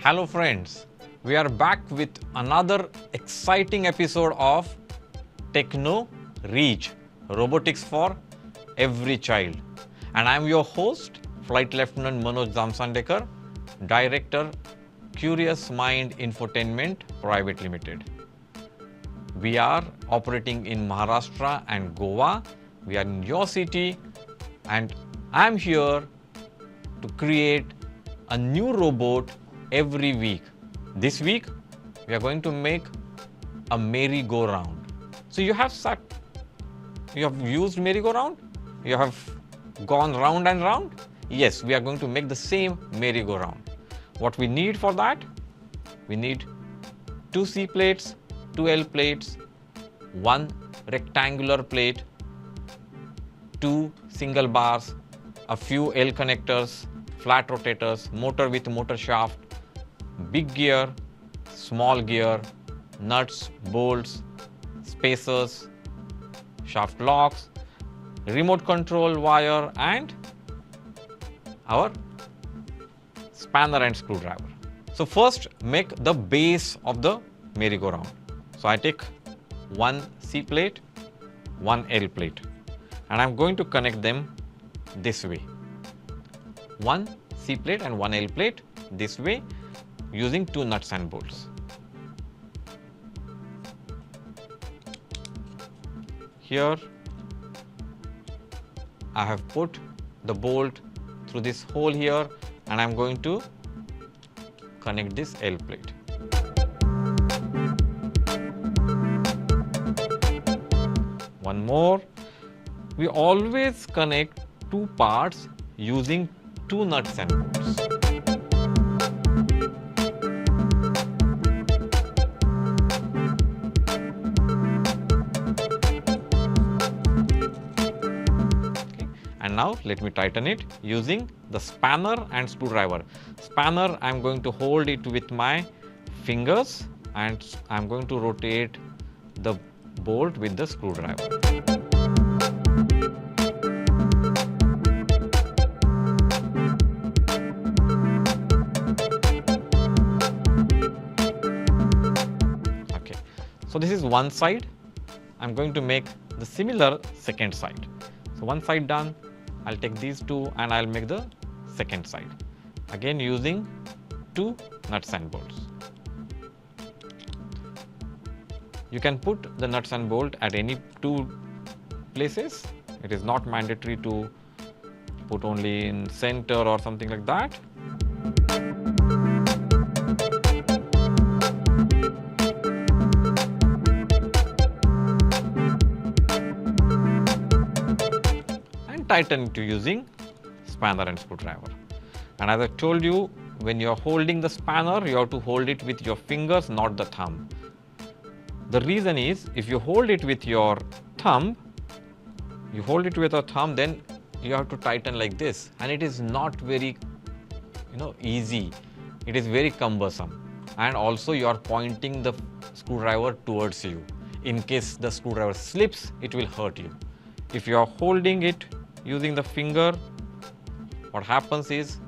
Hello friends, we are back with another exciting episode of Techknow-Reach, robotics for every child. And I am your host, Flight Lieutenant Manoj Damsandekar, Director, Qurious Mind Infotainment Private Limited. We are operating in Maharashtra and Goa. We are in your city and I am here to create a new robot every week. This week, we are going to make a merry-go-round. So you have used merry-go-round? You have gone round and round? Yes, we are going to make the same merry-go-round. What we need for that? We need 2 C plates, 2 L plates, 1 rectangular plate, 2 single bars, a few L connectors, flat rotators, motor with motor shaft, big gear, small gear, nuts, bolts, spacers, shaft locks, remote control wire and our spanner and screwdriver. So first make the base of the merry-go-round. So I take 1 C plate, 1 L plate and I am going to connect them this way. 1 C plate and 1 L plate this way using 2 nuts and bolts. Here I have put the bolt through this hole here and I am going to connect this L plate. One more. We always connect 2 parts using 2 nuts and bolts. Okay. And now let me tighten it using the spanner and screwdriver. Spanner, I am going to hold it with my fingers and I am going to rotate the bolt with the screwdriver. So this is one side. I'm going to make the similar second side. So one side done, I'll take these 2 and I'll make the second side. Again using 2 nuts and bolts. You can put the nuts and bolt at any 2 places. It is not mandatory to put only in center or something like that. Tighten it using spanner and screwdriver. And as I told you, when you are holding the spanner, you have to hold it with your fingers, not the thumb. The reason is, if you hold it with your thumb, then you have to tighten like this, and it is not very, easy. It is very cumbersome, and also you are pointing the screwdriver towards you. In case the screwdriver slips, it will hurt you. If you are holding it using the finger, what happens is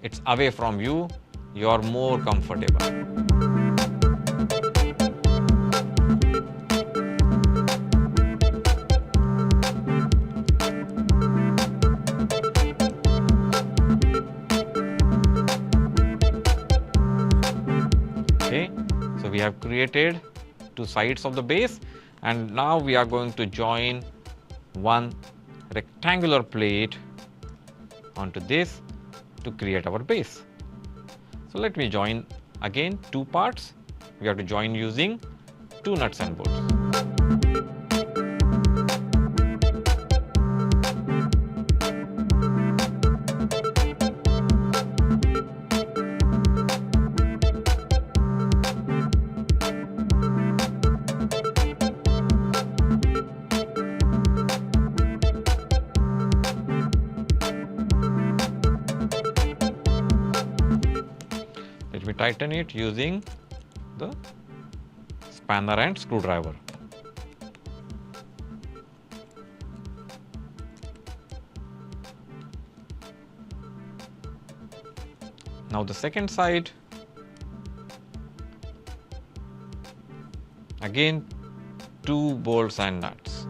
it's away from you, you are more comfortable. Okay, so we have created 2 sides of the base and now we are going to join 1 rectangular plate onto this to create our base. So let me join again 2 parts. We have to join using 2 nuts and bolts. Let me tighten it using the spanner and screwdriver. Now the second side, Again, 2 bolts and nuts.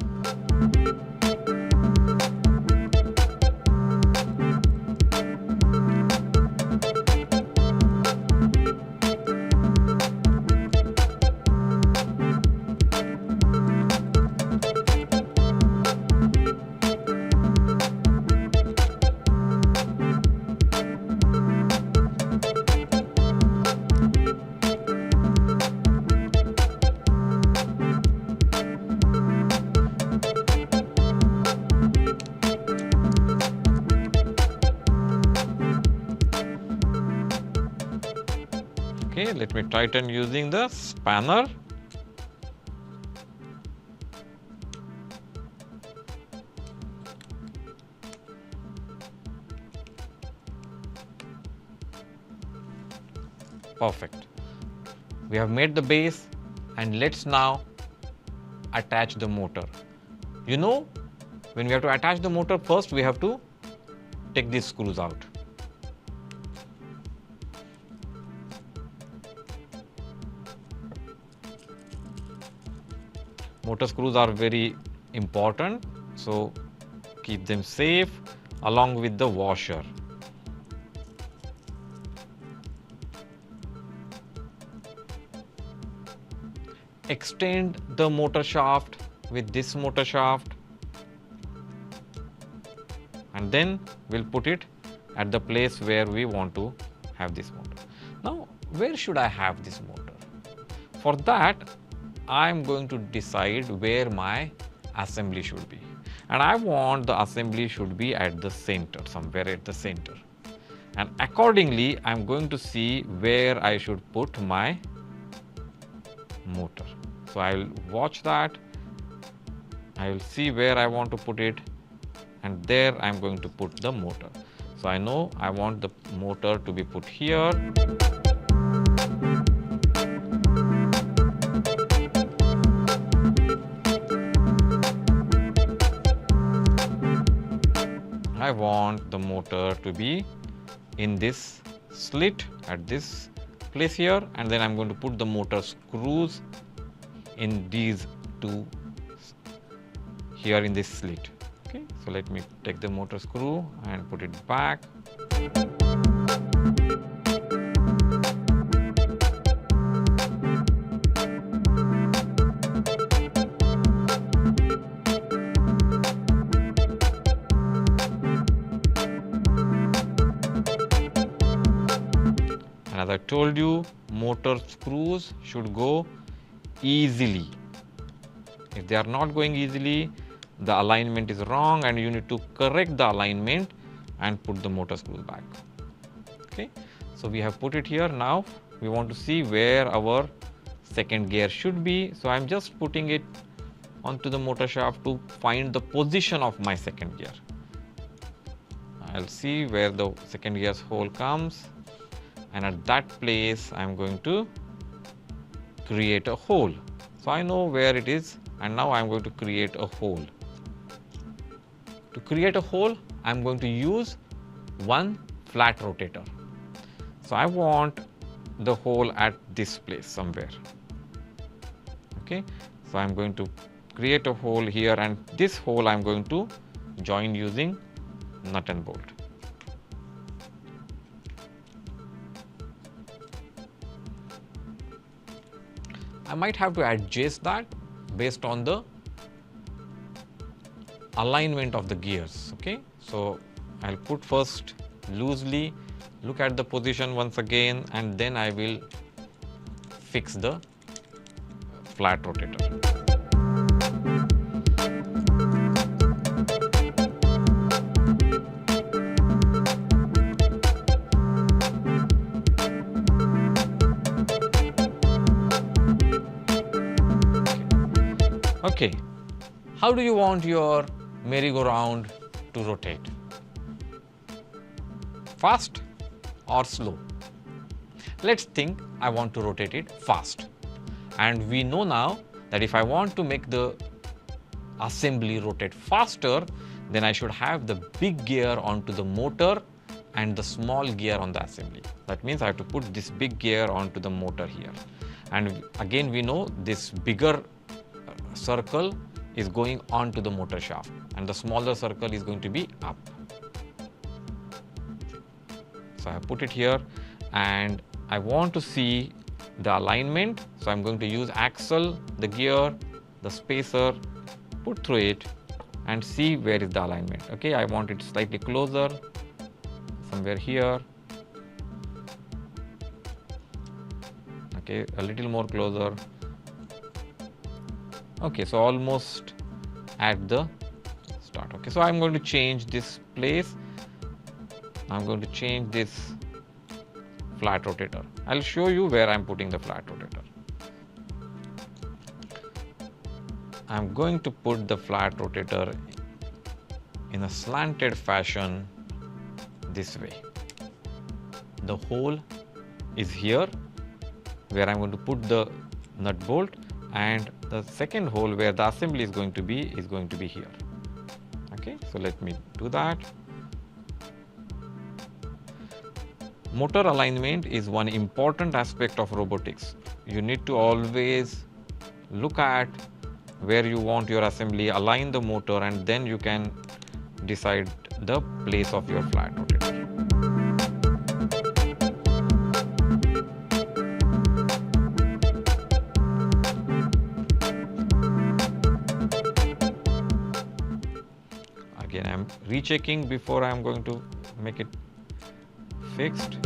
Okay, let me tighten using the spanner. Perfect. We have made the base, and let's now attach the motor. You know, when we have to attach the motor, first we have to take these screws out. Motor screws are very important, so keep them safe along with the washer. Extend the motor shaft with this motor shaft, and then we'll put it at the place where we want to have this motor. Now, where should I have this motor? For that, I'm going to decide where my assembly should be, and I want the assembly should be at the center, somewhere at the center, and accordingly I'm going to see where I should put my motor. So I will watch that, I will see where I want to put it, and there I am going to put the motor. So I know I want the motor to be put here. I want the motor to be in this slit at this place here, and then I'm going to put the motor screws in these 2 here in this slit. Okay, so let me take the motor screw and put it back. And as I told you, motor screws should go easily. If they are not going easily, the alignment is wrong, and you need to correct the alignment and put the motor screws back. Okay, so we have put it here. Now we want to see where our second gear should be. So I'm just putting it onto the motor shaft to find the position of my second gear. I'll see where the second gear's hole comes, and at that place I'm going to create a hole. So I know where it is, and now I'm going to create a hole. To create a hole, I'm going to use 1 flat rotator. So I want the hole at this place somewhere. Okay, so I'm going to create a hole here, and this hole I'm going to join using nut and bolt. I might have to adjust that based on the alignment of the gears. Okay, so I'll put first loosely, look at the position once again, and then I will fix the flat rotator. Okay, how do you want your merry-go-round to rotate? Fast or slow? Let's think I want to rotate it fast. And we know now that if I want to make the assembly rotate faster, then I should have the big gear onto the motor and the small gear on the assembly. That means I have to put this big gear onto the motor here. And again, we know this bigger circle is going on to the motor shaft and the smaller circle is going to be up. So I have put it here and I want to see the alignment. So I'm going to use axle, the gear, the spacer, put through it and see where is the alignment. Okay, I want it slightly closer, somewhere here. Okay, a little more closer. Okay, so almost at the start. Okay, so I'm going to change this place. I'm going to change this flat rotator. I'll show you where I'm putting the flat rotator. I'm going to put the flat rotator in a slanted fashion this way. The hole is here where I'm going to put the nut bolt, and the second hole where the assembly is going to be here. Okay, so let me do that. Motor alignment is one important aspect of robotics. You need to always look at where you want your assembly, align the motor, and then you can decide the place of your flat rotator. Again, I am rechecking before I am going to make it fixed.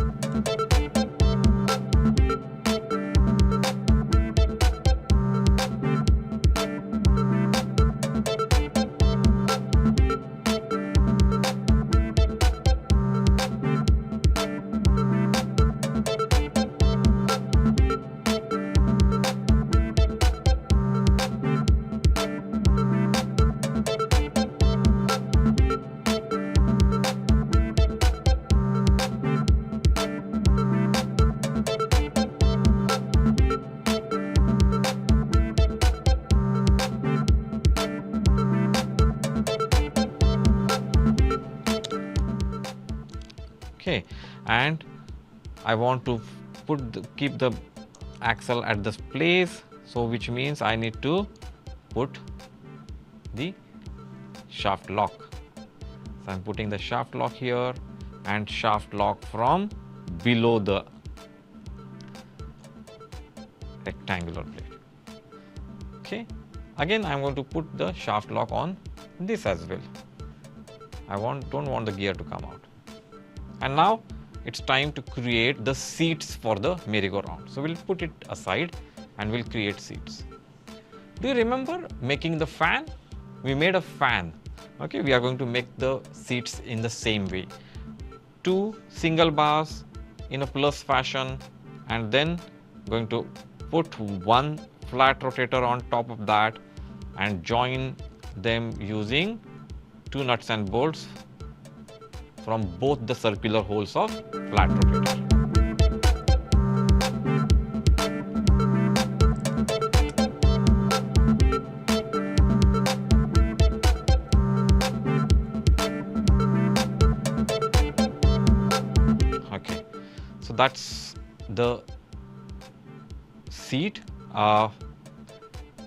Okay, and I want to keep the axle at this place, so which means I need to put the shaft lock. So I'm putting the shaft lock here and shaft lock from below the rectangular plate. Okay, again I'm going to put the shaft lock on this as well. I don't want the gear to come out. And now it's time to create the seats for the merry-go-round. So we'll put it aside and we'll create seats. Do you remember making the fan? We made a fan. Okay, we are going to make the seats in the same way. 2 single bars in a plus fashion, and then going to put 1 flat rotator on top of that and join them using 2 nuts and bolts from both the circular holes of flat rotator. Okay, so that's the seat.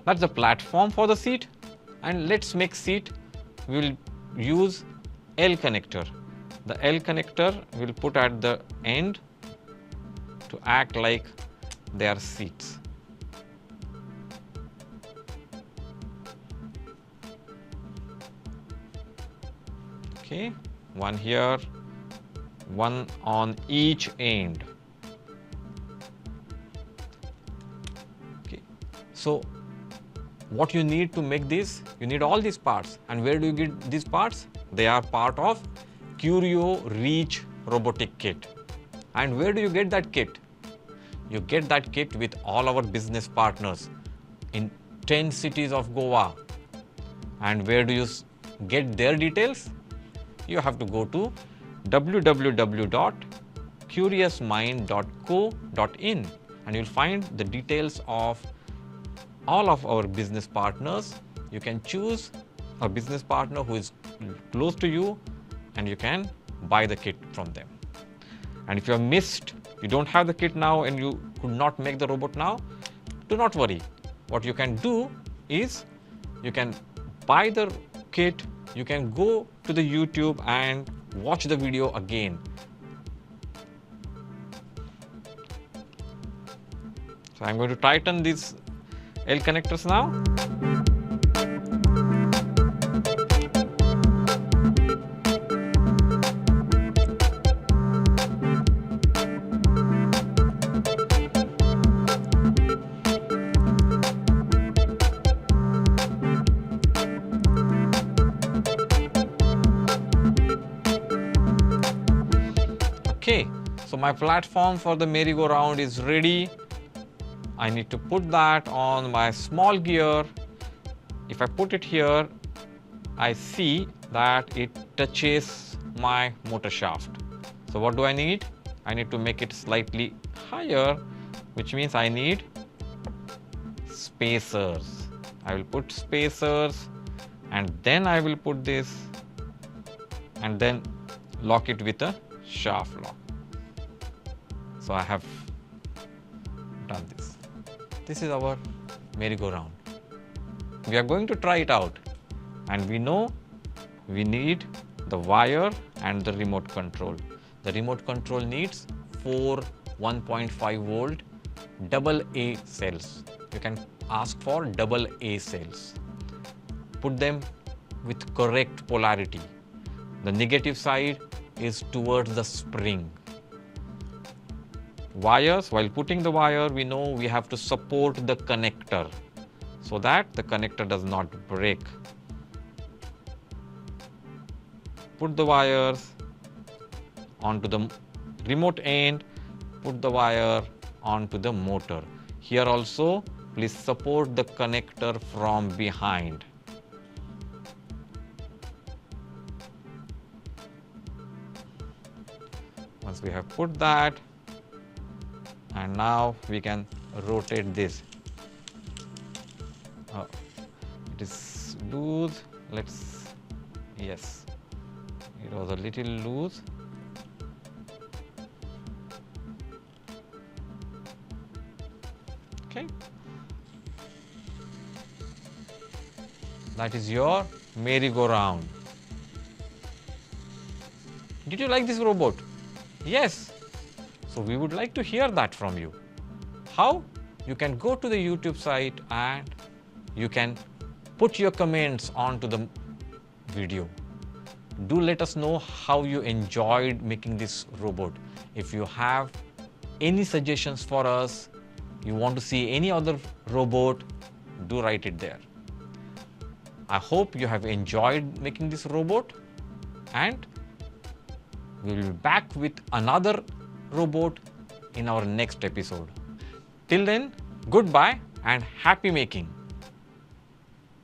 That's the platform for the seat, and let's make seat. We will use L connector. The L connector we'll put at the end to act like they are seats. Okay, 1 here, 1 on each end. Okay, so what you need to make this, you need all these parts. And where do you get these parts? They are part of Qurious-Reach robotic kit. And where do you get that kit? You get that kit with all our business partners in 10 cities of Goa. And where do you get their details? You have to go to www.curiousmind.co.in and you'll find the details of all of our business partners. You can choose a business partner who is close to you and you can buy the kit from them. And if you have missed, you don't have the kit now and you could not make the robot now, do not worry. What you can do is you can buy the kit, you can go to the YouTube and watch the video again. So I'm going to tighten these L connectors now. Okay, so my platform for the merry-go-round is ready. I need to put that on my small gear. If I put it here, I see that it touches my motor shaft. So what do I need? I need to make it slightly higher, which means I need spacers. I will put spacers and then I will put this and then lock it with a shaft lock. So I have done this. This is our merry-go-round. We are going to try it out, and we know we need the wire and the remote control. The remote control needs 4 1.5 volt AA cells. You can ask for AA cells. Put them with correct polarity. The negative side is towards the spring. Wires, while putting the wire, we know we have to support the connector so that the connector does not break. Put the wires onto the remote end, put the wire onto the motor. Here also, please support the connector from behind. Once we have put that, and now we can rotate this. It is loose. Yes, it was a little loose. Okay. That is your merry-go-round. Did you like this robot? Yes. So we would like to hear that from you. How? You can go to the YouTube site and you can put your comments onto the video. Do let us know how you enjoyed making this robot. If you have any suggestions for us, you want to see any other robot, do write it there. I hope you have enjoyed making this robot, and we will be back with another robot in our next episode. Till then, goodbye and happy making.